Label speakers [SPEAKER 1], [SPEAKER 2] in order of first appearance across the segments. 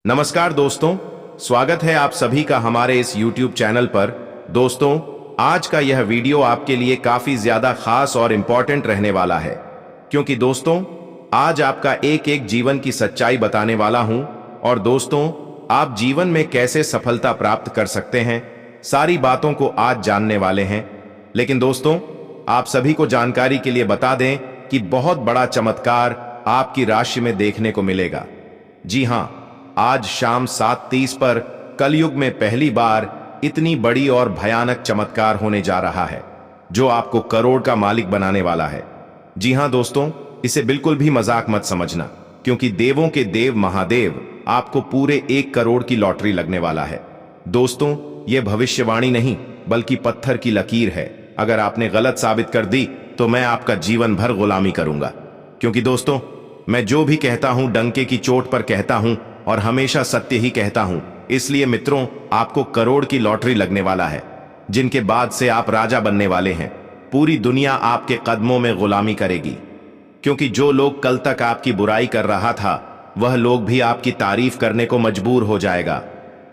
[SPEAKER 1] नमस्कार दोस्तों, स्वागत है आप सभी का हमारे इस YouTube चैनल पर। दोस्तों, आज का यह वीडियो आपके लिए काफी ज्यादा खास और इम्पोर्टेंट रहने वाला है, क्योंकि दोस्तों आज आपका एक एक जीवन की सच्चाई बताने वाला हूं। और दोस्तों, आप जीवन में कैसे सफलता प्राप्त कर सकते हैं, सारी बातों को आज जानने वाले हैं। लेकिन दोस्तों, आप सभी को जानकारी के लिए बता दें कि बहुत बड़ा चमत्कार आपकी राशि में देखने को मिलेगा। जी हां, आज शाम 7:30 पर कलयुग में पहली बार इतनी बड़ी और भयानक चमत्कार होने जा रहा है, जो आपको करोड़ का मालिक बनाने वाला है। जी हां दोस्तों, इसे बिल्कुल भी मजाक मत समझना, क्योंकि देवों के देव महादेव आपको पूरे 1 करोड़ की लॉटरी लगने वाला है। दोस्तों, यह भविष्यवाणी नहीं बल्कि पत्थर की लकीर है। अगर आपने गलत साबित कर दी तो मैं आपका जीवन भर गुलामी करूंगा, क्योंकि दोस्तों मैं जो भी कहता हूं डंके की चोट पर कहता हूं और हमेशा सत्य ही कहता हूं। इसलिए मित्रों, आपको करोड़ की लॉटरी लगने वाला है, जिनके बाद से आप राजा बनने वाले हैं। पूरी दुनिया आपके कदमों में गुलामी करेगी, क्योंकि जो लोग कल तक आपकी बुराई कर रहा था, वह लोग भी आपकी तारीफ करने को मजबूर हो जाएगा।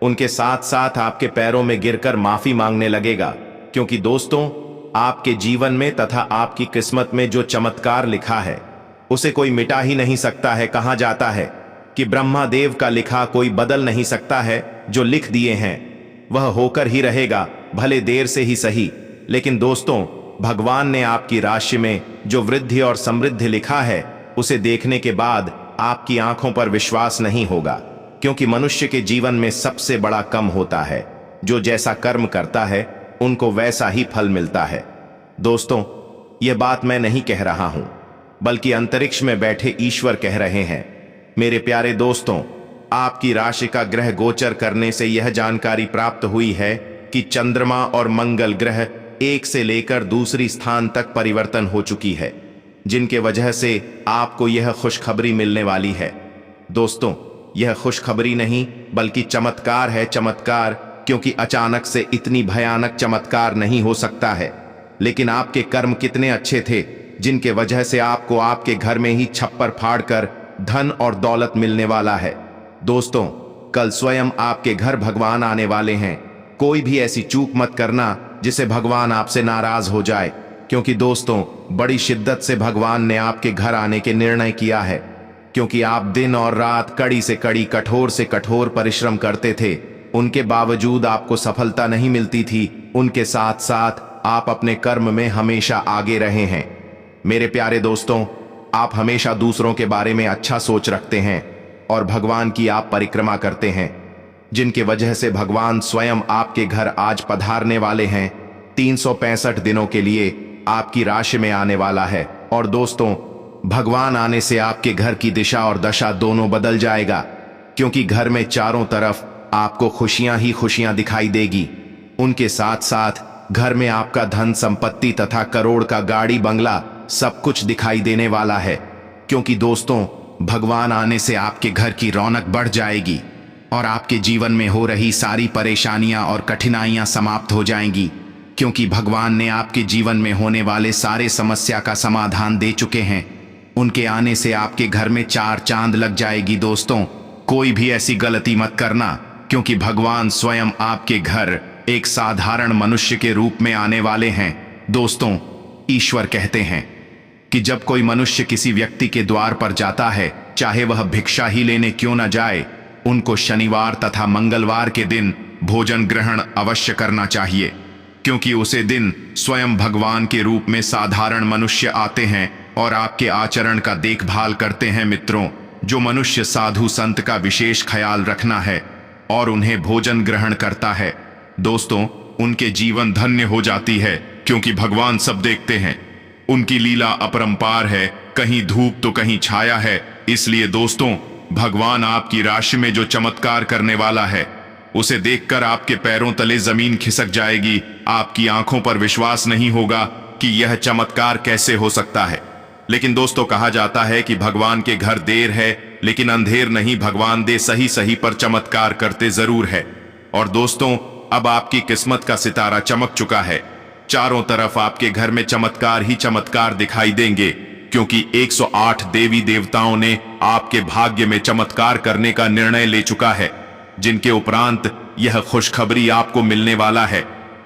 [SPEAKER 1] उनके साथ साथ आपके पैरों में गिरकर माफी मांगने लगेगा, क्योंकि दोस्तों आपके जीवन में तथा आपकी किस्मत में जो चमत्कार लिखा है उसे कोई मिटा ही नहीं सकता है। कहा जाता है कि ब्रह्मा देव का लिखा कोई बदल नहीं सकता है। जो लिख दिए हैं वह होकर ही रहेगा, भले देर से ही सही। लेकिन दोस्तों, भगवान ने आपकी राशि में जो वृद्धि और समृद्धि लिखा है, उसे देखने के बाद आपकी आंखों पर विश्वास नहीं होगा, क्योंकि मनुष्य के जीवन में सबसे बड़ा कम होता है। जो जैसा कर्म करता है उनको वैसा ही फल मिलता है। दोस्तों, यह बात मैं नहीं कह रहा हूं, बल्कि अंतरिक्ष में बैठे ईश्वर कह रहे हैं। मेरे प्यारे दोस्तों, आपकी राशि का ग्रह गोचर करने से यह जानकारी प्राप्त हुई है कि चंद्रमा और मंगल ग्रह एक से लेकर दूसरी स्थान तक परिवर्तन हो चुकी है, जिनके वजह से आपको यह खुशखबरी मिलने वाली है। दोस्तों, यह खुशखबरी नहीं बल्कि चमत्कार है। चमत्कार, क्योंकि अचानक से इतनी भयानक चमत्कार नहीं हो सकता है। लेकिन आपके कर्म कितने अच्छे थे, जिनके वजह से आपको आपके घर में ही छप्पर फाड़कर धन और दौलत मिलने वाला है। दोस्तों, कल स्वयं आपके घर भगवान आने वाले हैं। कोई भी ऐसी चूक मत करना जिसे भगवान आपसे नाराज हो जाए, क्योंकि दोस्तों बड़ी शिद्दत से भगवान ने आपके घर आने के निर्णय किया है, क्योंकि आप दिन और रात कड़ी से कड़ी, कठोर से कठोर परिश्रम करते थे। उनके बावजूद आपको सफलता नहीं मिलती थी। उनके साथ साथ आप अपने कर्म में हमेशा आगे रहे हैं। मेरे प्यारे दोस्तों, आप हमेशा दूसरों के बारे में अच्छा सोच रखते हैं और भगवान की आप परिक्रमा करते हैं, जिनके वजह से भगवान स्वयं आपके घर आज पधारने वाले हैं। 365 दिनों के लिए आपकी राशि में आने वाला है। और दोस्तों, भगवान आने से आपके घर की दिशा और दशा दोनों बदल जाएगा, क्योंकि घर में चारों तरफ आपको खुशियां ही खुशियां दिखाई देगी। उनके साथ साथ घर में आपका धन संपत्ति तथा करोड़ का गाड़ी बंगला सब कुछ दिखाई देने वाला है, क्योंकि दोस्तों भगवान आने से आपके घर की रौनक बढ़ जाएगी और आपके जीवन में हो रही सारी परेशानियां और कठिनाइयां समाप्त हो जाएंगी, क्योंकि भगवान ने आपके जीवन में होने वाले सारे समस्या का समाधान दे चुके हैं। उनके आने से आपके घर में 4 चांद लग जाएगी। दोस्तों, कोई भी ऐसी गलती मत करना, क्योंकि भगवान स्वयं आपके घर एक साधारण मनुष्य के रूप में आने वाले हैं। दोस्तों, ईश्वर कहते हैं कि जब कोई मनुष्य किसी व्यक्ति के द्वार पर जाता है, चाहे वह भिक्षा ही लेने क्यों न जाए, उनको शनिवार तथा मंगलवार के दिन भोजन ग्रहण अवश्य करना चाहिए, क्योंकि उसे दिन स्वयं भगवान के रूप में साधारण मनुष्य आते हैं और आपके आचरण का देखभाल करते हैं। मित्रों, जो मनुष्य साधु संत का विशेष ख्याल रखना है और उन्हें भोजन ग्रहण करता है, दोस्तों उनके जीवन धन्य हो जाती है, क्योंकि भगवान सब देखते हैं। उनकी लीला अपरंपार है, कहीं धूप तो कहीं छाया है। इसलिए दोस्तों, भगवान आपकी राशि में जो चमत्कार करने वाला है, उसे देखकर आपके पैरों तले जमीन खिसक जाएगी। आपकी आंखों पर विश्वास नहीं होगा कि यह चमत्कार कैसे हो सकता है। लेकिन दोस्तों, कहा जाता है कि भगवान के घर देर है लेकिन अंधेर नहीं। भगवान दे सही सही पर चमत्कार करते जरूर है। और दोस्तों, अब आपकी किस्मत का सितारा चमक चुका है। चारों तरफ आपके घर में चमत्कार ही चमत्कार दिखाई देंगे,
[SPEAKER 2] क्योंकि 108 देवी देवताओं ने आपके भाग्य में चमत्कार करने का निर्णय ले चुका है, जिनके उपरांत यह खुशखबरी आपको मिलने वाला है।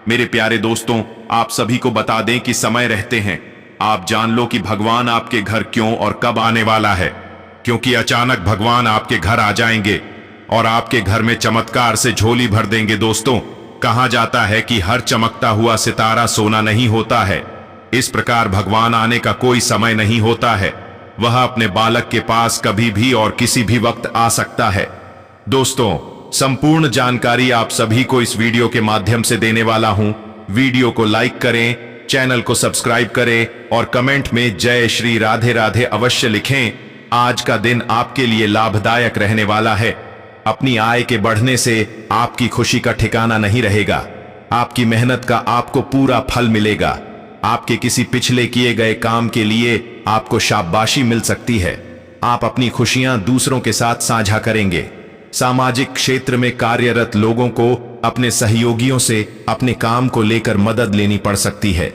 [SPEAKER 2] मेरे प्यारे दोस्तों, आप सभी को बता दें कि समय रहते हैं आप जान लो कि भगवान आपके घर क्यों और कब आने वाला है, क्योंकि अचानक भगवान आपके घर आ जाएंगे और आपके घर में चमत्कार से झोली भर देंगे। दोस्तों, कहा जाता है कि हर चमकता हुआ सितारा सोना नहीं होता है। इस प्रकार भगवान आने का कोई समय नहीं होता है, वह अपने बालक के पास कभी भी और किसी भी वक्त आ सकता है। दोस्तों, संपूर्ण जानकारी आप सभी को इस वीडियो के माध्यम से देने वाला हूं। वीडियो को लाइक करें, चैनल को सब्सक्राइब करें और कमेंट में जय श्री राधे राधे अवश्य लिखें। आज का दिन आपके लिए लाभदायक रहने वाला है। अपनी आय के बढ़ने से आपकी खुशी का ठिकाना नहीं रहेगा। आपकी मेहनत का आपको पूरा फल मिलेगा। आपके किसी पिछले किए गए काम के लिए आपको शाबाशी मिल सकती है। आप अपनी खुशियां दूसरों के साथ साझा करेंगे। सामाजिक क्षेत्र में कार्यरत लोगों को अपने सहयोगियों से अपने काम को लेकर मदद लेनी पड़ सकती है।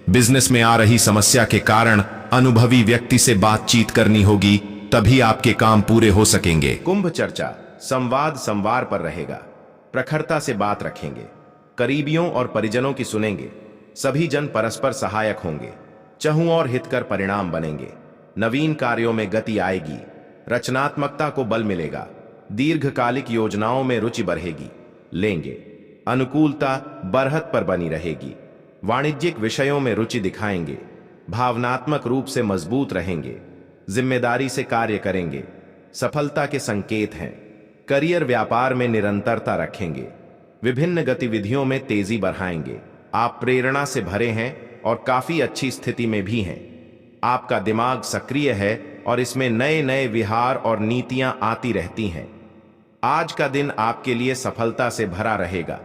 [SPEAKER 2] बिजनेस में आ रही समस्या के कारण अनुभवी व्यक्ति से बातचीत करनी होगी, तभी आपके काम पूरे हो सकेंगे।
[SPEAKER 1] कुंभ चर्चा संवाद संवार पर रहेगा। प्रखरता से बात रखेंगे, करीबियों और परिजनों की सुनेंगे। सभी जन परस्पर सहायक होंगे, चहुं और हितकर परिणाम बनेंगे। नवीन कार्यों में गति आएगी, रचनात्मकता को बल मिलेगा। दीर्घकालिक योजनाओं में रुचि बढ़ेगी, लेंगे। अनुकूलता बरहत पर बनी रहेगी। वाणिज्यिक विषयों में रुचि दिखाएंगे। भावनात्मक रूप से मजबूत रहेंगे। जिम्मेदारी से कार्य करेंगे। सफलता के संकेत हैं। करियर व्यापार में निरंतरता रखेंगे। विभिन्न गतिविधियों में तेजी बढ़ाएंगे। आप प्रेरणा से भरे हैं और काफी अच्छी स्थिति में भी हैं। आपका दिमाग सक्रिय है और इसमें नए नए विहार और नीतियां आती रहती हैं। आज का दिन आपके लिए सफलता से भरा रहेगा।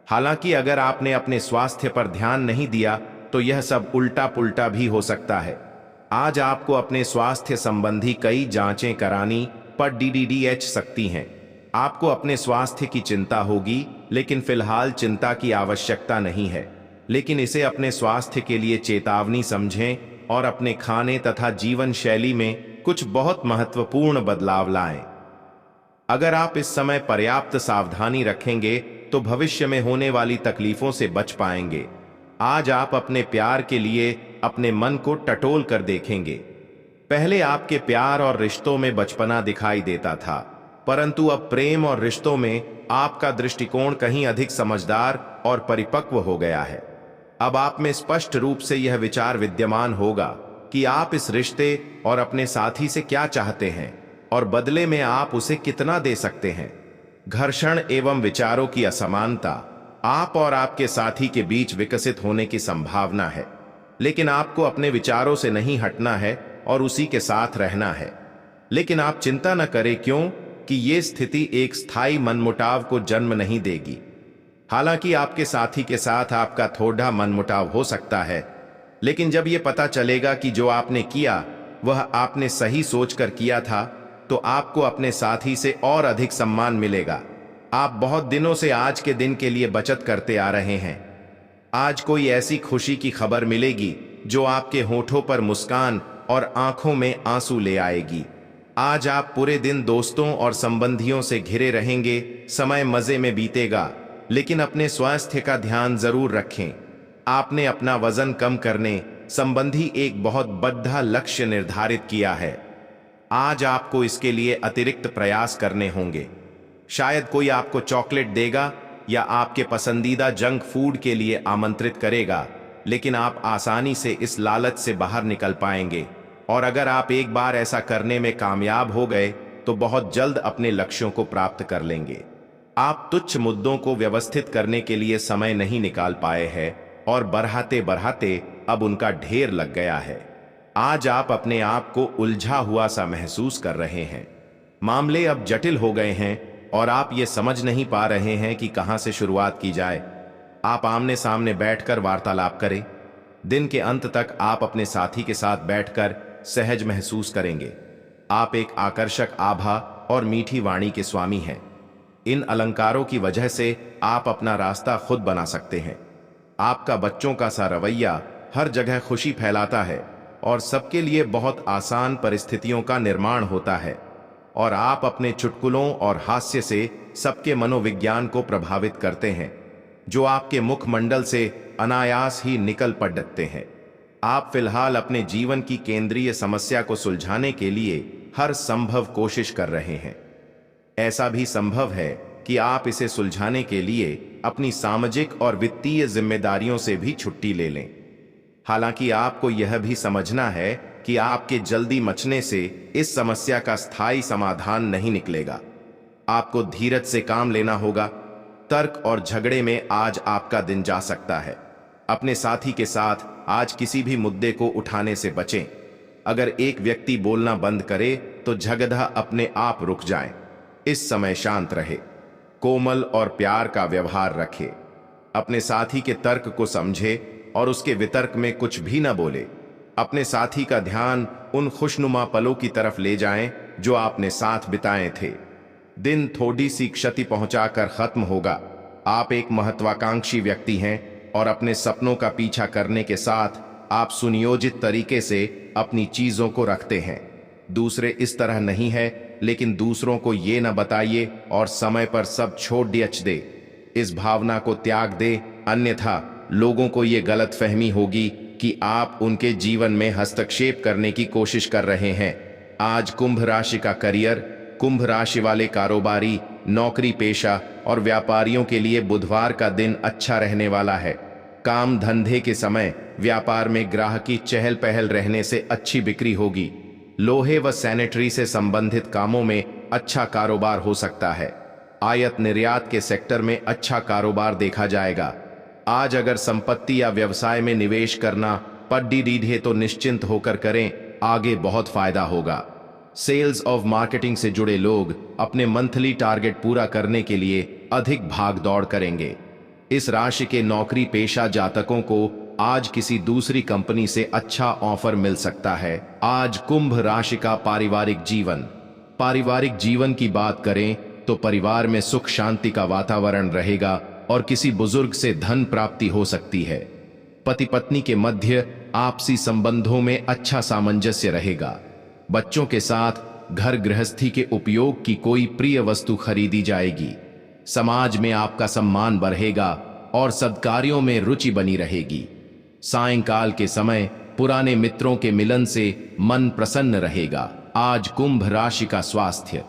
[SPEAKER 1] हालांकि अगर आपने अपने स्वास्थ्य पर ध्यान नहीं दिया तो यह सब उल्टा पुल्टा भी हो सकता है। आज आपको अपने स्वास्थ्य संबंधी कई जांचें करानी पड़ DDDH सकती हैं। आपको अपने स्वास्थ्य की चिंता होगी, लेकिन फिलहाल चिंता की आवश्यकता नहीं है। लेकिन इसे अपने स्वास्थ्य के लिए चेतावनी समझें और अपने खाने तथा जीवन शैली में कुछ बहुत महत्वपूर्ण बदलाव लाएं। अगर आप इस समय पर्याप्त सावधानी रखेंगे तो भविष्य में होने वाली तकलीफों से बच पाएंगे। आज आप अपने प्यार के लिए अपने मन को टटोल कर देखेंगे। पहले आपके प्यार और रिश्तों में बचपना दिखाई देता था, परंतु अब प्रेम और रिश्तों में आपका दृष्टिकोण कहीं अधिक समझदार और परिपक्व हो गया है। अब आप में स्पष्ट रूप से यह विचार विद्यमान होगा कि आप इस रिश्ते और अपने साथी से क्या चाहते हैं और बदले में आप उसे कितना दे सकते हैं। घर्षण एवं विचारों की असमानता आप और आपके साथी के बीच विकसित होने की संभावना है, लेकिन आपको अपने विचारों से नहीं हटना है और उसी के साथ रहना है। लेकिन आप चिंता न करें, क्यों कि ये स्थिति एक स्थायी मनमुटाव को जन्म नहीं देगी। हालांकि आपके साथी के साथ आपका थोड़ा मनमुटाव हो सकता है, लेकिन जब यह पता चलेगा कि जो आपने किया वह आपने सही सोचकर किया था, तो आपको अपने साथी से और अधिक सम्मान मिलेगा। आप बहुत दिनों से आज के दिन के लिए बचत करते आ रहे हैं। आज कोई ऐसी खुशी की खबर मिलेगी जो आपके होठों पर मुस्कान और आंखों में आंसू ले आएगी। आज आप पूरे दिन दोस्तों और संबंधियों से घिरे रहेंगे। समय मजे में बीतेगा, लेकिन अपने स्वास्थ्य का ध्यान जरूर रखें। आपने अपना वजन कम करने संबंधी एक बहुत बड़ा लक्ष्य निर्धारित किया है। आज आपको इसके लिए अतिरिक्त प्रयास करने होंगे। शायद कोई आपको चॉकलेट देगा या आपके पसंदीदा जंक फूड के लिए आमंत्रित करेगा, लेकिन आप आसानी से इस लालच से बाहर निकल पाएंगे। और अगर आप एक बार ऐसा करने में कामयाब हो गए तो बहुत जल्द अपने लक्ष्यों को प्राप्त कर लेंगे। आप तुच्छ मुद्दों को व्यवस्थित करने के लिए समय नहीं निकाल पाए हैं और बढ़ाते बढ़ाते अब उनका ढेर लग गया है। आज आप अपने आप को उलझा हुआ सा महसूस कर रहे हैं। मामले अब जटिल हो गए हैं और आप ये समझ नहीं पा रहे हैं कि कहां से शुरुआत की जाए। आप आमने सामने बैठकर वार्तालाप करें। दिन के अंत तक आप अपने साथी के साथ बैठकर सहज महसूस करेंगे। आप एक आकर्षक आभा और मीठी वाणी के स्वामी हैं। इन अलंकारों की वजह से आप अपना रास्ता खुद बना सकते हैं। आपका बच्चों का सा रवैया हर जगह खुशी फैलाता है। और सबके लिए बहुत आसान परिस्थितियों का निर्माण होता है और आप अपने चुटकुलों और हास्य से सबके मनोविज्ञान को प्रभावित करते हैं, जो आपके मुखमंडल से अनायास ही निकल पड़ते हैं। आप फिलहाल अपने जीवन की केंद्रीय समस्या को सुलझाने के लिए हर संभव कोशिश कर रहे हैं। ऐसा भी संभव है कि आप इसे सुलझाने के लिए अपनी सामाजिक और वित्तीय जिम्मेदारियों से भी छुट्टी ले लें। हालांकि आपको यह भी समझना है कि आपके जल्दी मचने से इस समस्या का स्थायी समाधान नहीं निकलेगा। आपको धीरज से काम लेना होगा। तर्क और झगड़े में आज आपका दिन जा सकता है। अपने साथी के साथ आज किसी भी मुद्दे को उठाने से बचें। अगर एक व्यक्ति बोलना बंद करे तो झगड़ा अपने आप रुक जाए। इस समय शांत रहे, कोमल और प्यार का व्यवहार रखे। अपने साथी के तर्क को समझे और उसके वितर्क में कुछ भी न बोले। अपने साथी का ध्यान उन खुशनुमा पलों की तरफ ले जाएं जो आपने साथ बिताए थे। दिन थोड़ी सी क्षति पहुंचाकर खत्म होगा। आप एक महत्वाकांक्षी व्यक्ति हैं और अपने सपनों का पीछा करने के साथ आप सुनियोजित तरीके से अपनी चीजों को रखते हैं। दूसरे इस तरह नहीं है, लेकिन दूसरों को ये न बताइए और समय पर सब छोड़ दे। इस भावना को त्याग दे, अन्यथा लोगों को ये गलत फहमी होगी कि आप उनके जीवन में हस्तक्षेप करने की कोशिश कर रहे हैं। आज कुंभ राशि का करियर, कुंभ राशि वाले कारोबारी, नौकरी पेशा और व्यापारियों के लिए बुधवार का दिन अच्छा रहने वाला है। काम धंधे के समय व्यापार में ग्राहकी चहल पहल रहने से अच्छी बिक्री होगी। लोहे व सैनिटरी से संबंधित कामों में अच्छा कारोबार हो सकता है। आयात निर्यात के सेक्टर में अच्छा कारोबार देखा जाएगा। आज अगर संपत्ति या व्यवसाय में निवेश करना पड्डी है तो निश्चिंत होकर करें, आगे बहुत फायदा होगा। सेल्स और मार्केटिंग से जुड़े लोग अपने मंथली टारगेट पूरा करने के लिए अधिक भाग दौड़ करेंगे। इस राशि के नौकरी पेशा जातकों को आज किसी दूसरी कंपनी से अच्छा ऑफर मिल सकता है। आज कुंभ राशि का पारिवारिक जीवन की बात करें तो परिवार में सुख शांति का वातावरण रहेगा और किसी बुजुर्ग से धन प्राप्ति हो सकती है। पति पत्नी के मध्य आपसी संबंधों में अच्छा सामंजस्य रहेगा। बच्चों के साथ घर गृहस्थी के उपयोग की कोई प्रिय वस्तु खरीदी जाएगी। समाज में आपका सम्मान बढ़ेगा और सद्कार्यों में रुचि बनी रहेगी। सायंकाल के समय पुराने मित्रों के मिलन से मन प्रसन्न रहेगा। आज कुंभ राशि का स्वास्थ्य,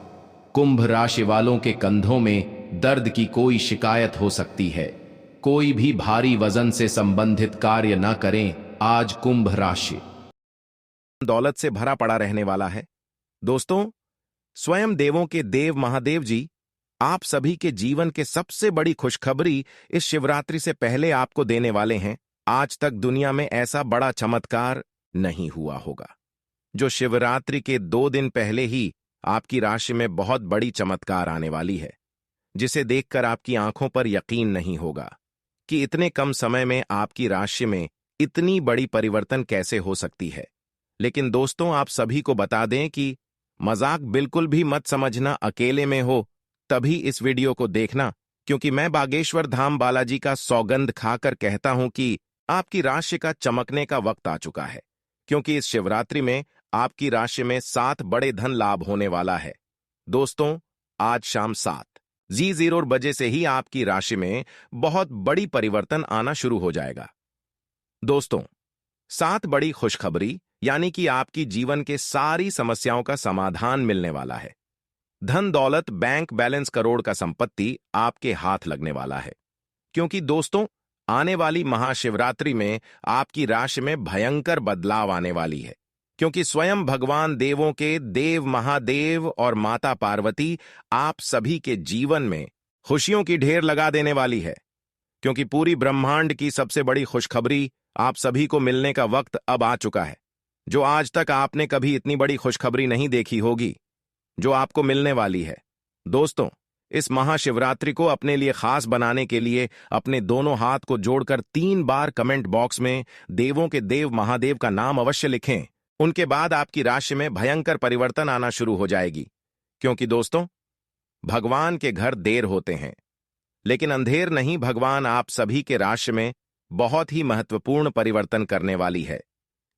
[SPEAKER 1] कुंभ राशि वालों के कंधों में दर्द की कोई शिकायत हो सकती है। कोई भी भारी वजन से संबंधित कार्य न करें। आज कुंभ राशि दौलत से भरा पड़ा रहने वाला है। दोस्तों, स्वयं देवों के देव महादेव जी आप सभी के जीवन के सबसे बड़ी खुशखबरी इस शिवरात्रि से पहले आपको देने वाले हैं। आज तक दुनिया में ऐसा बड़ा चमत्कार नहीं हुआ होगा, जो शिवरात्रि के 2 दिन पहले ही आपकी राशि में बहुत बड़ी चमत्कार आने वाली है, जिसे देखकर आपकी आंखों पर यकीन नहीं होगा कि इतने कम समय में आपकी राशि में इतनी बड़ी परिवर्तन कैसे हो सकती है। लेकिन दोस्तों, आप सभी को बता दें कि मजाक बिल्कुल भी मत समझना। अकेले में हो तभी इस वीडियो को देखना, क्योंकि मैं बागेश्वर धाम बालाजी का सौगंध खाकर कहता हूं कि आपकी राशि का चमकने का वक्त आ चुका है। क्योंकि इस शिवरात्रि में आपकी राशि में 7 बड़े धन लाभ होने वाला है। दोस्तों, आज शाम 7:00 बजे से ही आपकी राशि में बहुत बड़ी परिवर्तन आना शुरू हो जाएगा। दोस्तों, 7 बड़ी खुशखबरी, यानी कि आपकी जीवन के सारी समस्याओं का समाधान मिलने वाला है। धन दौलत, बैंक बैलेंस, करोड़ का संपत्ति आपके हाथ लगने वाला है। क्योंकि दोस्तों, आने वाली महाशिवरात्रि में आपकी राशि में भयंकर बदलाव आने वाली है। क्योंकि स्वयं भगवान देवों के देव महादेव और माता पार्वती आप सभी के जीवन में खुशियों की ढेर लगा देने वाली है। क्योंकि पूरी ब्रह्मांड की सबसे बड़ी खुशखबरी आप सभी को मिलने का वक्त अब आ चुका है। जो आज तक आपने कभी इतनी बड़ी खुशखबरी नहीं देखी होगी, जो आपको मिलने वाली है। दोस्तों, इस महाशिवरात्रि को अपने लिए खास बनाने के लिए अपने दोनों हाथ को जोड़कर 3 बार कमेंट बॉक्स में देवों के देव महादेव का नाम अवश्य लिखें। उनके बाद आपकी राशि में भयंकर परिवर्तन आना शुरू हो जाएगी। क्योंकि दोस्तों, भगवान के घर देर होते हैं, लेकिन अंधेर नहीं। भगवान आप सभी के राशि में बहुत ही महत्वपूर्ण परिवर्तन करने वाली है।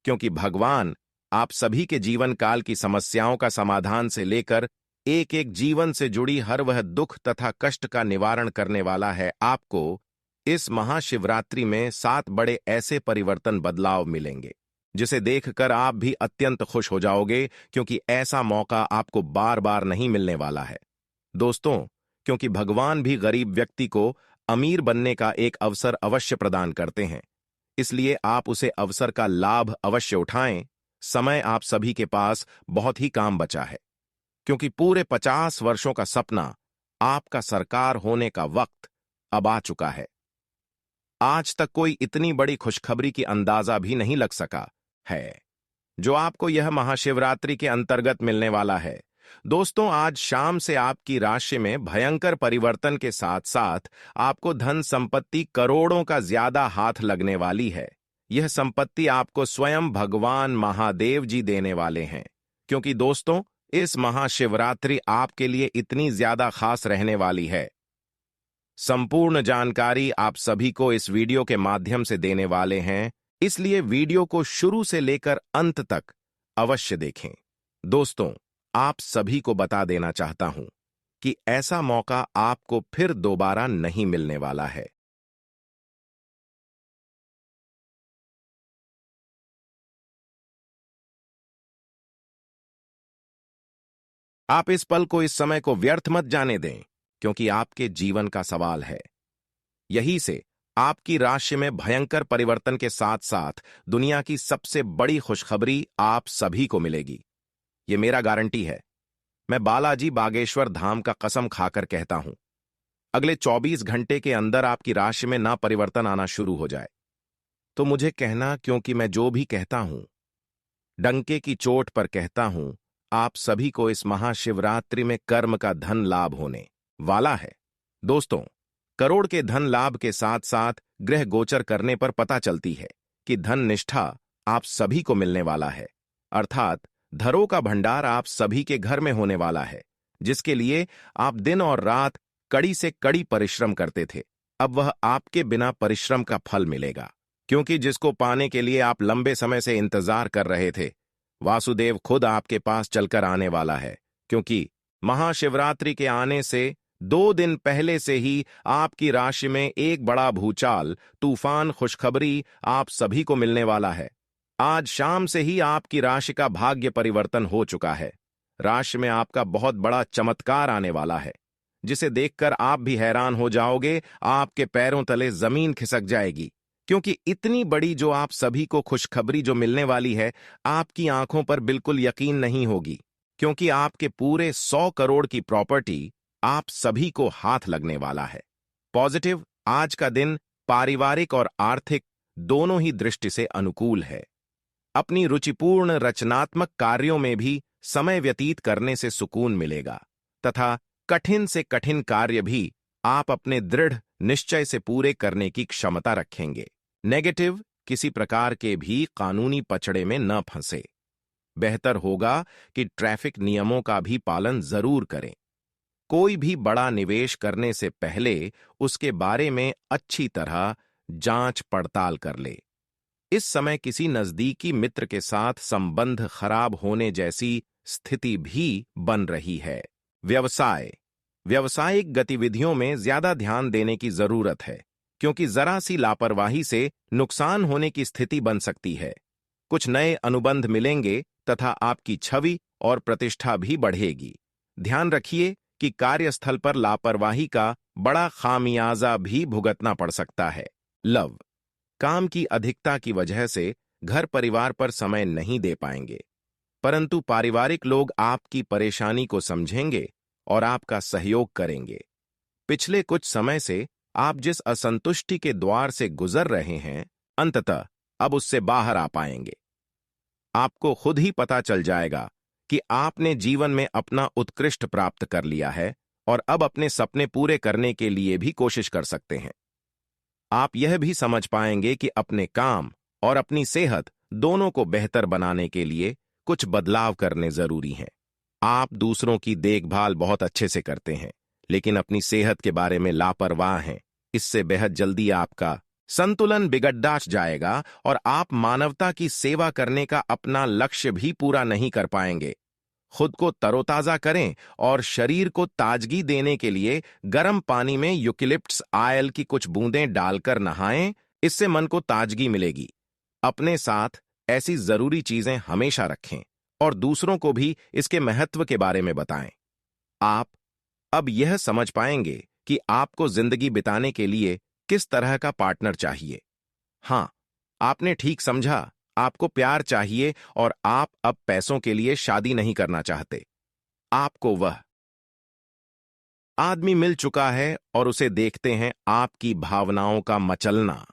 [SPEAKER 1] क्योंकि भगवान आप सभी के जीवन काल की समस्याओं का समाधान से लेकर एक एक जीवन से जुड़ी हर वह दुख तथा कष्ट का निवारण करने वाला है। आपको इस महाशिवरात्रि में 7 बड़े ऐसे परिवर्तन बदलाव मिलेंगे जिसे देखकर आप भी अत्यंत खुश हो जाओगे, क्योंकि ऐसा मौका आपको बार बार नहीं मिलने वाला है। दोस्तों, क्योंकि भगवान भी गरीब व्यक्ति को अमीर बनने का एक अवसर अवश्य प्रदान करते हैं, इसलिए आप उसे अवसर का लाभ अवश्य उठाएं। समय आप सभी के पास बहुत ही काम बचा है, क्योंकि पूरे 50 वर्षों का सपना आपका सरकार होने का वक्त अब आ चुका है। आज तक कोई इतनी बड़ी खुशखबरी की अंदाजा भी नहीं लग सका है जो आपको यह महाशिवरात्रि के अंतर्गत मिलने वाला है। दोस्तों, आज शाम से आपकी राशि में भयंकर परिवर्तन के साथ साथ आपको धन संपत्ति करोड़ों का ज्यादा हाथ लगने वाली है। यह संपत्ति आपको स्वयं भगवान महादेव जी देने वाले हैं, क्योंकि दोस्तों, इस महाशिवरात्रि आपके लिए इतनी ज्यादा खास रहने वाली है। संपूर्ण जानकारी आप सभी को इस वीडियो के माध्यम से देने वाले हैं, इसलिए वीडियो को शुरू से लेकर अंत तक अवश्य देखें। दोस्तों, आप सभी को बता देना चाहता हूं कि ऐसा मौका आपको फिर दोबारा नहीं मिलने वाला है। आप इस पल को, इस समय को व्यर्थ मत जाने दें, क्योंकि आपके जीवन का सवाल है। यही से आपकी राशि में भयंकर परिवर्तन के साथ साथ दुनिया की सबसे बड़ी खुशखबरी आप सभी को मिलेगी। यह मेरा गारंटी है। मैं बालाजी बागेश्वर धाम का कसम खाकर कहता हूं, अगले 24 घंटे के अंदर आपकी राशि में ना परिवर्तन आना शुरू हो जाए तो मुझे कहना, क्योंकि मैं जो भी कहता हूं डंके की चोट पर कहता हूं। आप सभी को इस महाशिवरात्रि में कर्म का धन लाभ होने वाला है। दोस्तों, करोड़ के धन लाभ के साथ साथ ग्रह गोचर करने पर पता चलती है कि धन निष्ठा आप सभी को मिलने वाला है, अर्थात धरों का भंडार आप सभी के घर में होने वाला है, जिसके लिए आप दिन और रात कड़ी से कड़ी परिश्रम करते थे। अब वह आपके बिना परिश्रम का फल मिलेगा, क्योंकि जिसको पाने के लिए आप लंबे समय से इंतजार कर रहे थे, वासुदेव खुद आपके पास चलकर आने वाला है। क्योंकि महाशिवरात्रि के आने से 2 दिन पहले से ही आपकी राशि में एक बड़ा भूचाल, तूफान खुशखबरी आप सभी को मिलने वाला है। आज शाम से ही आपकी राशि का भाग्य परिवर्तन हो चुका है। राशि में आपका बहुत बड़ा चमत्कार आने वाला है, जिसे देखकर आप भी हैरान हो जाओगे। आपके पैरों तले जमीन खिसक जाएगी, क्योंकि इतनी बड़ी जो आप सभी को खुशखबरी जो मिलने वाली है, आपकी आंखों पर बिल्कुल यकीन नहीं होगी, क्योंकि आपके पूरे 100 करोड़ की प्रॉपर्टी आप सभी को हाथ लगने वाला है। पॉजिटिव, आज का दिन पारिवारिक और आर्थिक दोनों ही दृष्टि से अनुकूल है। अपनी रुचिपूर्ण रचनात्मक कार्यों में भी समय व्यतीत करने से सुकून मिलेगा तथा कठिन से कठिन कार्य भी आप अपने दृढ़ निश्चय से पूरे करने की क्षमता रखेंगे। नेगेटिव, किसी प्रकार के भी कानूनी पचड़े में न फंसे। बेहतर होगा कि ट्रैफिक नियमों का भी पालन जरूर करें। कोई भी बड़ा निवेश करने से पहले उसके बारे में अच्छी तरह जांच पड़ताल कर ले। इस समय किसी नजदीकी मित्र के साथ संबंध खराब होने जैसी स्थिति भी बन रही है। व्यवसाय, व्यावसायिक गतिविधियों में ज्यादा ध्यान देने की जरूरत है, क्योंकि जरा सी लापरवाही से नुकसान होने की स्थिति बन सकती है। कुछ नए अनुबंध मिलेंगे तथा आपकी छवि और प्रतिष्ठा भी बढ़ेगी। ध्यान रखिए कि कार्यस्थल पर लापरवाही का बड़ा खामियाजा भी भुगतना पड़ सकता है। लव, काम की अधिकता की वजह से घर परिवार पर समय नहीं दे पाएंगे, परंतु पारिवारिक लोग आपकी परेशानी को समझेंगे और आपका सहयोग करेंगे। पिछले कुछ समय से आप जिस असंतुष्टि के द्वार से गुजर रहे हैं, अंततः अब उससे बाहर आ पाएंगे। आपको खुद ही पता चल जाएगा कि आपने जीवन में अपना उत्कृष्ट प्राप्त कर लिया है और अब अपने सपने पूरे करने के लिए भी कोशिश कर सकते हैं। आप यह भी समझ पाएंगे कि अपने काम और अपनी सेहत दोनों को बेहतर बनाने के लिए कुछ बदलाव करने जरूरी हैं। आप दूसरों की देखभाल बहुत अच्छे से करते हैं, लेकिन अपनी सेहत के बारे में लापरवाह हैं। इससे बेहद जल्दी आपका संतुलन बिगड़ जाएगा और आप मानवता की सेवा करने का अपना लक्ष्य भी पूरा नहीं कर पाएंगे। खुद को तरोताजा करें और शरीर को ताजगी देने के लिए गर्म पानी में यूकेलिप्टस ऑयल की कुछ बूंदें डालकर नहाएं। इससे मन को ताजगी मिलेगी। अपने साथ ऐसी जरूरी चीजें हमेशा रखें और दूसरों को भी इसके महत्व के बारे में बताएं। आप अब यह समझ पाएंगे कि आपको जिंदगी बिताने के लिए किस तरह का पार्टनर चाहिए। हां, आपने ठीक समझा, आपको प्यार चाहिए और आप अब पैसों के लिए शादी नहीं करना चाहते। आपको वह आदमी मिल चुका है और उसे देखते हैं आपकी भावनाओं का मचलना।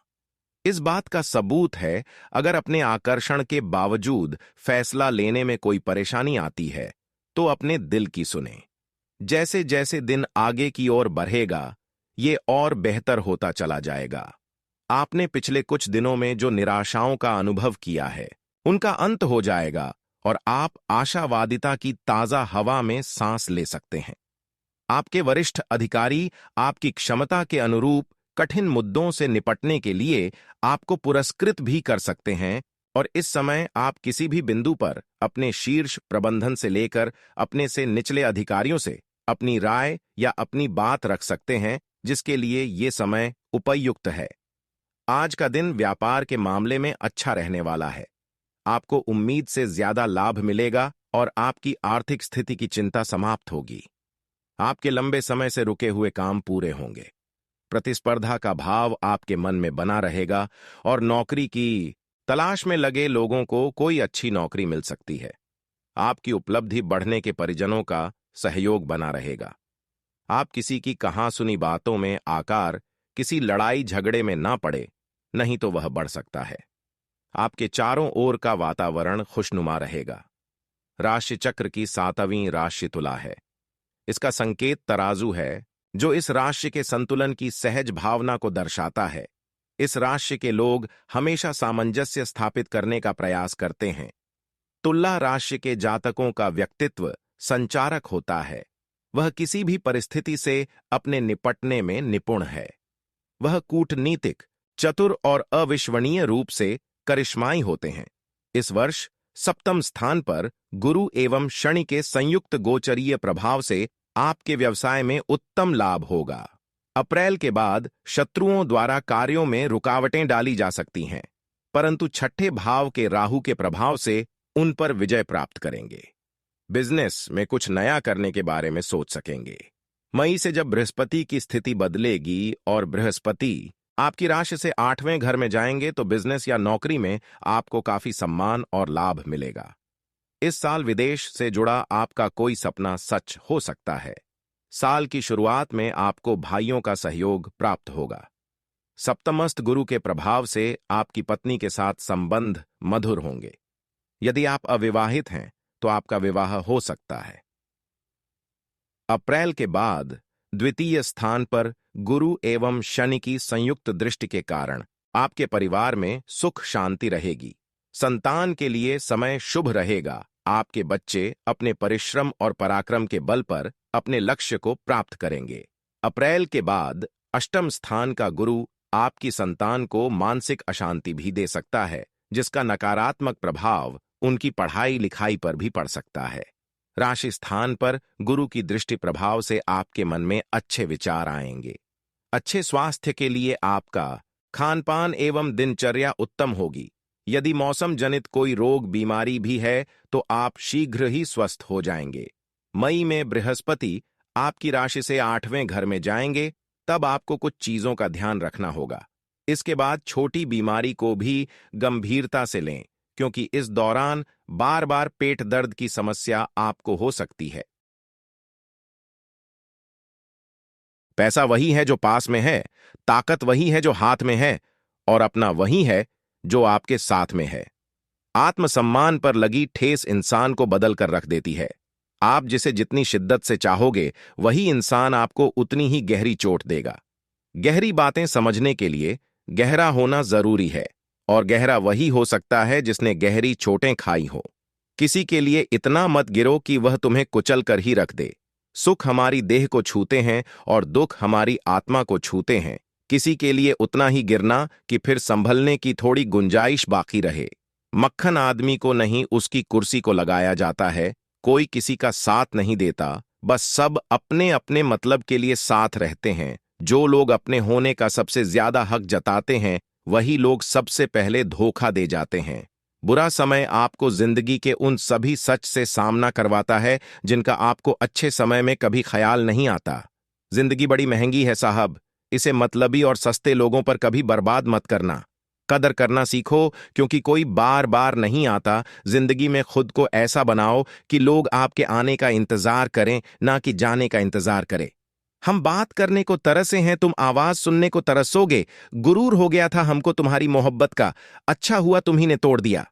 [SPEAKER 1] इस बात का सबूत है, अगर अपने आकर्षण के बावजूद फैसला लेने में कोई परेशानी आती है तो अपने दिल की सुने। जैसे जैसे दिन आगे की ओर बढ़ेगा, ये और बेहतर होता चला जाएगा। आपने पिछले कुछ दिनों में जो निराशाओं का अनुभव किया है, उनका अंत हो जाएगा और आप आशावादिता की ताजा हवा में सांस ले सकते हैं। आपके वरिष्ठ अधिकारी आपकी क्षमता के अनुरूप कठिन मुद्दों से निपटने के लिए आपको पुरस्कृत भी कर सकते हैं और इस समय आप किसी भी बिंदु पर अपने शीर्ष प्रबंधन से लेकर अपने से निचले अधिकारियों से अपनी राय या अपनी बात रख सकते हैं, जिसके लिए ये समय उपयुक्त है। आज का दिन व्यापार के मामले में अच्छा रहने वाला है। आपको उम्मीद से ज्यादा लाभ मिलेगा और आपकी आर्थिक स्थिति की चिंता समाप्त होगी। आपके लंबे समय से रुके हुए काम पूरे होंगे। प्रतिस्पर्धा का भाव आपके मन में बना रहेगा और नौकरी की तलाश में लगे लोगों को कोई अच्छी नौकरी मिल सकती है। आपकी उपलब्धि बढ़ने के परिजनों का सहयोग बना रहेगा। आप किसी की कहां सुनी बातों में आकर किसी लड़ाई झगड़े में ना पड़े, नहीं तो वह बढ़ सकता है। आपके चारों ओर का वातावरण खुशनुमा रहेगा। राशि चक्र की 7वीं राशि तुला है। इसका संकेत तराजू है, जो इस राशि के संतुलन की सहज भावना को दर्शाता है। इस राशि के लोग हमेशा सामंजस्य स्थापित करने का प्रयास करते हैं। तुला राशि के जातकों का व्यक्तित्व संचारक होता है। वह किसी भी परिस्थिति से अपने निपटने में निपुण है। वह कूटनीतिक, चतुर और अविश्वसनीय रूप से करिश्माई होते हैं। इस वर्ष 7वें स्थान पर गुरु एवं शनि के संयुक्त गोचरीय प्रभाव से आपके व्यवसाय में उत्तम लाभ होगा। अप्रैल के बाद शत्रुओं द्वारा कार्यों में रुकावटें डाली जा सकती हैं, परंतु छठे भाव के राहु के प्रभाव से उन पर विजय प्राप्त करेंगे। बिजनेस में कुछ नया करने के बारे में सोच सकेंगे। मई से जब बृहस्पति की स्थिति बदलेगी और बृहस्पति आपकी राशि से 8वें घर में जाएंगे, तो बिजनेस या नौकरी में आपको काफी सम्मान और लाभ मिलेगा। इस साल विदेश से जुड़ा आपका कोई सपना सच हो सकता है। साल की शुरुआत में आपको भाइयों का सहयोग प्राप्त होगा। सप्तमस्त गुरु के प्रभाव से आपकी पत्नी के साथ संबंध मधुर होंगे। यदि आप अविवाहित हैं तो आपका विवाह हो सकता है। अप्रैल के बाद द्वितीय स्थान पर गुरु एवं शनि की संयुक्त दृष्टि के कारण आपके परिवार में सुख शांति रहेगी। संतान के लिए समय शुभ रहेगा। आपके बच्चे अपने परिश्रम और पराक्रम के बल पर अपने लक्ष्य को प्राप्त करेंगे। अप्रैल के बाद 8वें स्थान का गुरु आपकी संतान को मानसिक अशांति भी दे सकता है, जिसका नकारात्मक प्रभाव उनकी पढ़ाई लिखाई पर भी पड़ सकता है। राशि स्थान पर गुरु की दृष्टि प्रभाव से आपके मन में अच्छे विचार आएंगे। अच्छे स्वास्थ्य के लिए आपका खानपान एवं दिनचर्या उत्तम होगी। यदि मौसम जनित कोई रोग बीमारी भी है तो आप शीघ्र ही स्वस्थ हो जाएंगे। मई में बृहस्पति आपकी राशि से 8वें घर में जाएंगे, तब आपको कुछ चीजों का ध्यान रखना होगा। इसके बाद छोटी बीमारी को भी गंभीरता से लें, क्योंकि इस दौरान बार बार पेट दर्द की समस्या आपको हो सकती है। पैसा वही है जो पास में है, ताकत वही है जो हाथ में है, और अपना वही है जो आपके साथ में है। आत्मसम्मान पर लगी ठेस इंसान को बदल कर रख देती है। आप जिसे जितनी शिद्दत से चाहोगे, वही इंसान आपको उतनी ही गहरी चोट देगा। गहरी बातें समझने के लिए गहरा होना जरूरी है, और गहरा वही हो सकता है जिसने गहरी चोटें खाई हो। किसी के लिए इतना मत गिरो कि वह तुम्हें कुचल कर ही रख दे। सुख हमारी देह को छूते हैं और दुख हमारी आत्मा को छूते हैं, किसी के लिए उतना ही गिरना कि फिर संभलने की थोड़ी गुंजाइश बाकी रहे। मक्खन आदमी को नहीं, उसकी कुर्सी को लगाया जाता है। कोई किसी का साथ नहीं देता, बस सब अपने अपने मतलब के लिए साथ रहते हैं। जो लोग अपने होने का सबसे ज्यादा हक जताते हैं, वही लोग सबसे पहले धोखा दे जाते हैं। बुरा समय आपको जिंदगी के उन सभी सच से सामना करवाता है जिनका आपको अच्छे समय में कभी ख्याल नहीं आता। जिंदगी बड़ी महंगी है साहब, इसे मतलबी और सस्ते लोगों पर कभी बर्बाद मत करना। कदर करना सीखो, क्योंकि कोई बार बार नहीं आता। जिंदगी में खुद को ऐसा बनाओ कि लोग आपके आने का इंतजार करें, ना कि जाने का इंतजार करें। हम बात करने को तरसे हैं, तुम आवाज सुनने को तरसोगे। गुरूर हो गया था हमको तुम्हारी मोहब्बत का, अच्छा हुआ तुम्ही ने तोड़ दिया।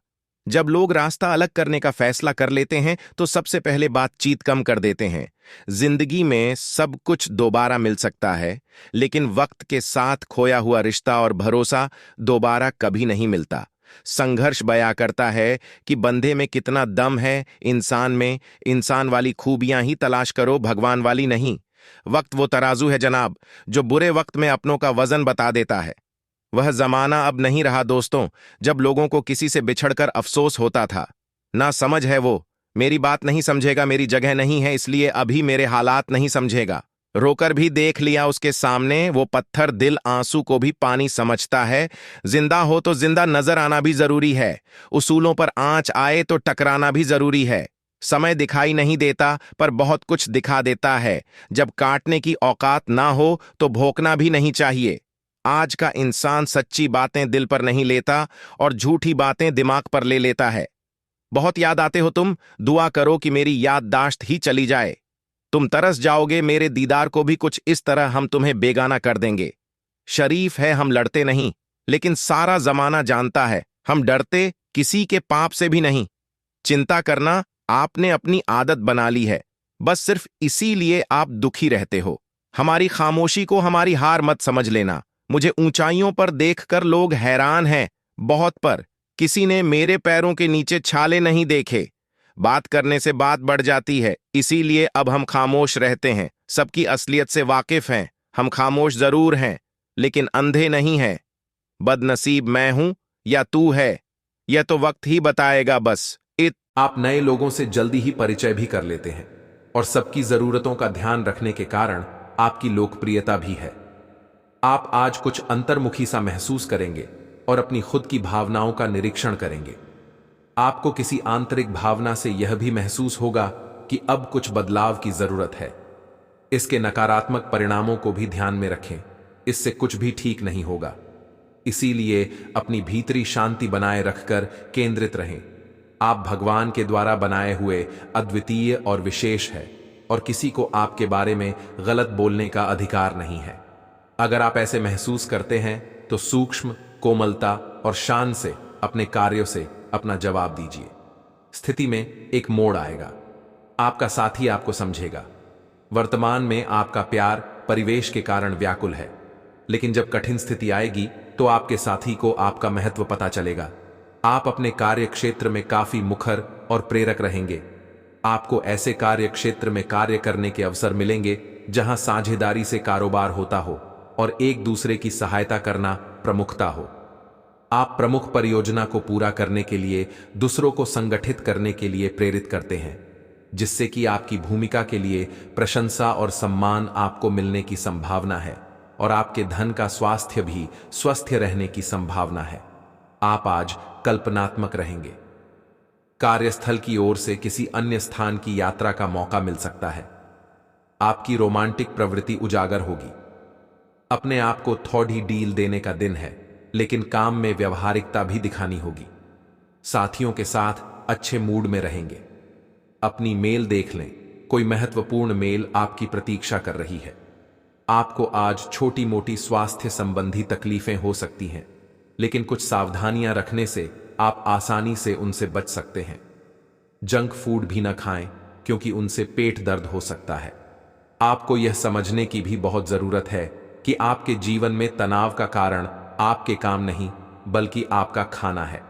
[SPEAKER 1] जब लोग रास्ता अलग करने का फैसला कर लेते हैं तो सबसे पहले बातचीत कम कर देते हैं। जिंदगी में सब कुछ दोबारा मिल सकता है, लेकिन वक्त के साथ खोया हुआ रिश्ता और भरोसा दोबारा कभी नहीं मिलता। संघर्ष बयां करता है कि बंदे में कितना दम है, इंसान में। इंसान वाली खूबियां ही तलाश करो, भगवान वाली नहीं। वक्त वो तराजू है जनाब, जो बुरे वक्त में अपनों का वजन बता देता है। वह जमाना अब नहीं रहा दोस्तों, जब लोगों को किसी से बिछड़कर अफसोस होता था। ना समझ है वो, मेरी बात नहीं समझेगा, मेरी जगह नहीं है इसलिए अभी मेरे हालात नहीं समझेगा। रोकर भी देख लिया उसके सामने, वो पत्थर दिल आंसू को भी पानी समझता है। जिंदा हो तो जिंदा नजर आना भी जरूरी है, उसूलों पर आंच आए तो टकराना भी जरूरी है। समय दिखाई नहीं देता, पर बहुत कुछ दिखा देता है। जब काटने की औकात ना हो तो भोंकना भी नहीं चाहिए। आज का इंसान सच्ची बातें दिल पर नहीं लेता और झूठी बातें दिमाग पर ले लेता है। बहुत याद आते हो तुम, दुआ करो कि मेरी याददाश्त ही चली जाए। तुम तरस जाओगे मेरे दीदार को भी, कुछ इस तरह हम तुम्हें बेगाना कर देंगे। शरीफ है हम लड़ते नहीं, लेकिन सारा जमाना जानता है हम डरते किसी के पाप से भी नहीं। चिंता करना आपने अपनी आदत बना ली है, बस सिर्फ इसीलिए आप दुखी रहते हो। हमारी खामोशी को हमारी हार मत समझ लेना। मुझे ऊंचाइयों पर देखकर लोग हैरान हैं, बहुत, पर किसी ने मेरे पैरों के नीचे छाले नहीं देखे। बात करने से बात बढ़ जाती है, इसीलिए अब हम खामोश रहते हैं। सबकी असलियत से वाकिफ हैं, हम खामोश जरूर हैं, लेकिन अंधे नहीं हैं। बदनसीब मैं हूं या तू है, यह तो वक्त ही बताएगा बस।
[SPEAKER 3] आप नए लोगों से जल्दी ही परिचय भी कर लेते हैं और सबकी जरूरतों का ध्यान रखने के कारण आपकी लोकप्रियता भी है। आप आज कुछ अंतर्मुखी सा महसूस करेंगे और अपनी खुद की भावनाओं का निरीक्षण करेंगे। आपको किसी आंतरिक भावना से यह भी महसूस होगा कि अब कुछ बदलाव की जरूरत है। इसके नकारात्मक परिणामों को भी ध्यान में रखें, इससे कुछ भी ठीक नहीं होगा। इसीलिए अपनी भीतरी शांति बनाए रखकर केंद्रित रहें। आप भगवान के द्वारा बनाए हुए अद्वितीय और विशेष है, और किसी को आपके बारे में गलत बोलने का अधिकार नहीं है। अगर आप ऐसे महसूस करते हैं तो सूक्ष्म, कोमलता और शान से अपने कार्यों से अपना जवाब दीजिए। स्थिति में एक मोड़ आएगा, आपका साथी आपको समझेगा। वर्तमान में आपका प्यार परिवेश के कारण व्याकुल है, लेकिन जब कठिन स्थिति आएगी तो आपके साथी को आपका महत्व पता चलेगा। आप अपने कार्य क्षेत्र में काफी मुखर और प्रेरक रहेंगे। आपको ऐसे कार्य क्षेत्र में कार्य करने के अवसर मिलेंगे जहां साझेदारी से कारोबार होता हो और एक दूसरे की सहायता करना प्रमुखता हो। आप प्रमुख परियोजना को पूरा करने के लिए दूसरों को संगठित करने के लिए प्रेरित करते हैं, जिससे कि आपकी भूमिका के लिए प्रशंसा और सम्मान आपको मिलने की संभावना है, और आपके धन का स्वास्थ्य भी स्वस्थ रहने की संभावना है। आप आज कल्पनात्मक रहेंगे। कार्यस्थल की ओर से किसी अन्य स्थान की यात्रा का मौका मिल सकता है। आपकी रोमांटिक प्रवृत्ति उजागर होगी। अपने आप को थोड़ी डील देने का दिन है, लेकिन काम में व्यवहारिकता भी दिखानी होगी। साथियों के साथ अच्छे मूड में रहेंगे। अपनी मेल देख लें, कोई महत्वपूर्ण मेल आपकी प्रतीक्षा कर रही है। आपको आज छोटी मोटी स्वास्थ्य संबंधी तकलीफें हो सकती हैं, लेकिन कुछ सावधानियां रखने से आप आसानी से उनसे बच सकते हैं। जंक फूड भी न खाएं, क्योंकि उनसे पेट दर्द हो सकता है। आपको यह समझने की भी बहुत जरूरत है कि आपके जीवन में तनाव का कारण आपके काम नहीं, बल्कि आपका खाना है।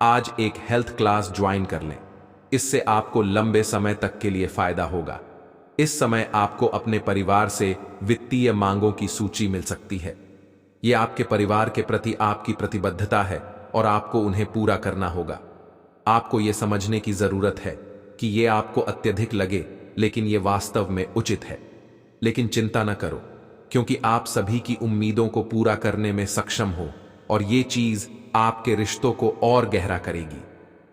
[SPEAKER 3] आज एक हेल्थ क्लास ज्वाइन कर लें, इससे आपको लंबे समय तक के लिए फायदा होगा। इस समय आपको अपने परिवार से वित्तीय मांगों की सूची मिल सकती है। ये आपके परिवार के प्रति आपकी प्रतिबद्धता है और आपको उन्हें पूरा करना होगा। आपको ये समझने की जरूरत है कि ये आपको अत्यधिक लगे, लेकिन ये वास्तव में उचित है। लेकिन चिंता न करो, क्योंकि आप सभी की उम्मीदों को पूरा करने में सक्षम हो और ये चीज आपके रिश्तों को और गहरा करेगी।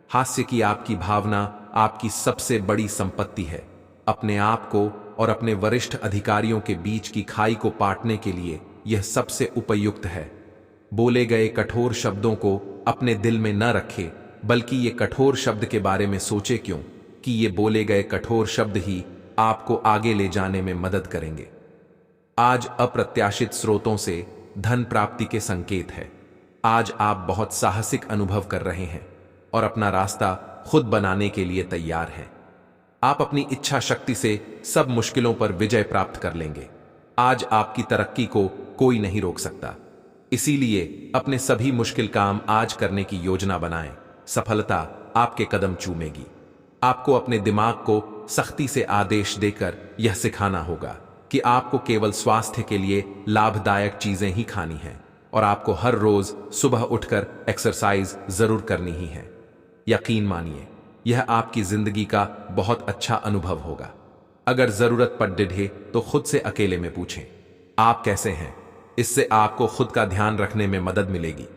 [SPEAKER 3] हास्य की आपकी भावना आपकी सबसे बड़ी संपत्ति है। अपने आप को और अपने वरिष्ठ अधिकारियों के बीच की खाई को पाटने के लिए यह सबसे उपयुक्त है। बोले गए कठोर शब्दों को अपने दिल में न रखें, बल्कि ये कठोर शब्द के बारे में सोचे, क्यों कि ये बोले गए कठोर शब्द ही आपको आगे ले जाने में मदद करेंगे। आज अप्रत्याशित स्रोतों से धन प्राप्ति के संकेत है। आज आप बहुत साहसिक अनुभव कर रहे हैं और अपना रास्ता खुद बनाने के लिए तैयार हैं। आप अपनी इच्छा शक्ति से सब मुश्किलों पर विजय प्राप्त कर लेंगे। आज आपकी तरक्की को कोई नहीं रोक सकता। इसीलिए अपने सभी मुश्किल काम आज करने की योजना बनाएं। सफलता आपके कदम चूमेगी। आपको अपने दिमाग को सख्ती से आदेश देकर यह सिखाना होगा कि आपको केवल स्वास्थ्य के लिए लाभदायक चीजें ही खानी हैं और आपको हर रोज सुबह उठकर एक्सरसाइज जरूर करनी ही है। यकीन मानिए, यह आपकी जिंदगी का बहुत अच्छा अनुभव होगा। अगर जरूरत पड़े तो खुद से अकेले में पूछें, आप कैसे हैं। इससे आपको खुद का ध्यान रखने में मदद मिलेगी।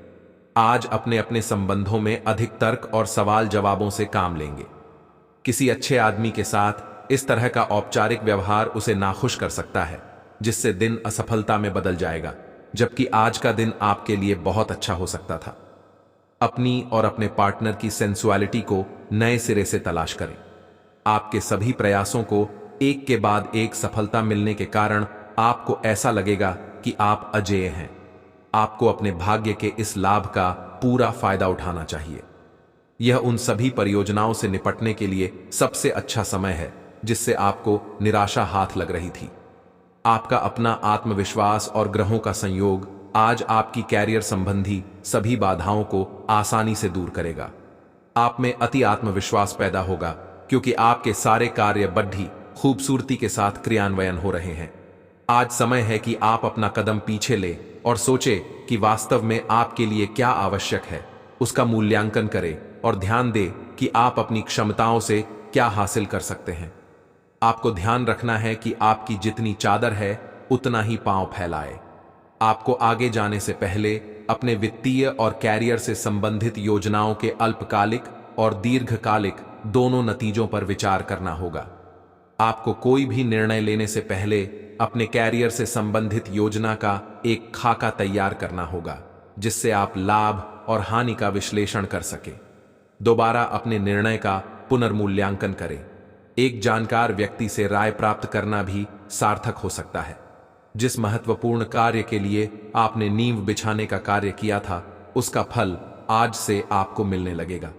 [SPEAKER 3] आज अपने अपने संबंधों में अधिक तर्क और सवाल जवाबों से काम लेंगे। किसी अच्छे आदमी के साथ इस तरह का औपचारिक व्यवहार उसे नाखुश कर सकता है, जिससे दिन असफलता में बदल जाएगा, जबकि आज का दिन आपके लिए बहुत अच्छा हो सकता था। अपनी और अपने पार्टनर की सेंसुअलिटी को नए सिरे से तलाश करें। आपके सभी प्रयासों को एक के बाद एक सफलता मिलने के कारण आपको ऐसा लगेगा कि आप अजेय हैं। आपको अपने भाग्य के इस लाभ का पूरा फायदा उठाना चाहिए। यह उन सभी परियोजनाओं से निपटने के लिए सबसे अच्छा समय है जिससे आपको निराशा हाथ लग रही थी। आपका अपना आत्मविश्वास और ग्रहों का संयोग आज आपकी कैरियर संबंधी सभी बाधाओं को आसानी से दूर करेगा। आप में अति आत्मविश्वास पैदा होगा, क्योंकि आपके सारे कार्य बड़ी खूबसूरती के साथ क्रियान्वयन हो रहे हैं। आज समय है कि आप अपना कदम पीछे ले और सोचे कि वास्तव में आपके लिए क्या आवश्यक है, उसका मूल्यांकन करें और ध्यान दें कि आप अपनी क्षमताओं से क्या हासिल कर सकते हैं। आपको ध्यान रखना है कि आपकी जितनी चादर है उतना ही पांव फैलाए। आपको आगे जाने से पहले अपने वित्तीय और कैरियर से संबंधित योजनाओं के अल्पकालिक और दीर्घकालिक दोनों नतीजों पर विचार करना होगा। आपको कोई भी निर्णय लेने से पहले अपने कैरियर से संबंधित योजना का एक खाका तैयार करना होगा, जिससे आप लाभ और हानि का विश्लेषण कर सकें। दोबारा अपने निर्णय का पुनर्मूल्यांकन करें। एक जानकार व्यक्ति से राय प्राप्त करना भी सार्थक हो सकता है। जिस महत्वपूर्ण कार्य के लिए आपने नींव बिछाने का कार्य किया था, उसका फल आज से आपको मिलने लगेगा।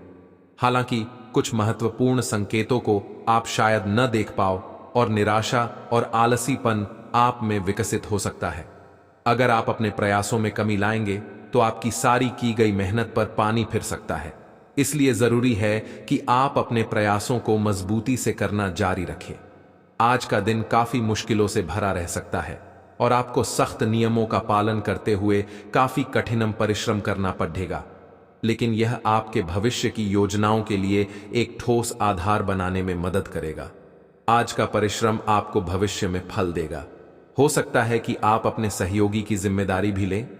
[SPEAKER 3] हालांकि कुछ महत्वपूर्ण संकेतों को आप शायद न देख पाओ और निराशा और आलसीपन आप में विकसित हो सकता है। अगर आप अपने प्रयासों में कमी लाएंगे तो आपकी सारी की गई मेहनत पर पानी फिर सकता है। इसलिए जरूरी है कि आप अपने प्रयासों को मजबूती से करना जारी रखें। आज का दिन काफी मुश्किलों से भरा रह सकता है और आपको सख्त नियमों का पालन करते हुए काफी कठिन परिश्रम करना पड़ेगा, लेकिन यह आपके भविष्य की योजनाओं के लिए एक ठोस आधार बनाने में मदद करेगा। आज का परिश्रम आपको भविष्य में फल देगा। हो सकता है कि आप अपने सहयोगी की जिम्मेदारी भी लें।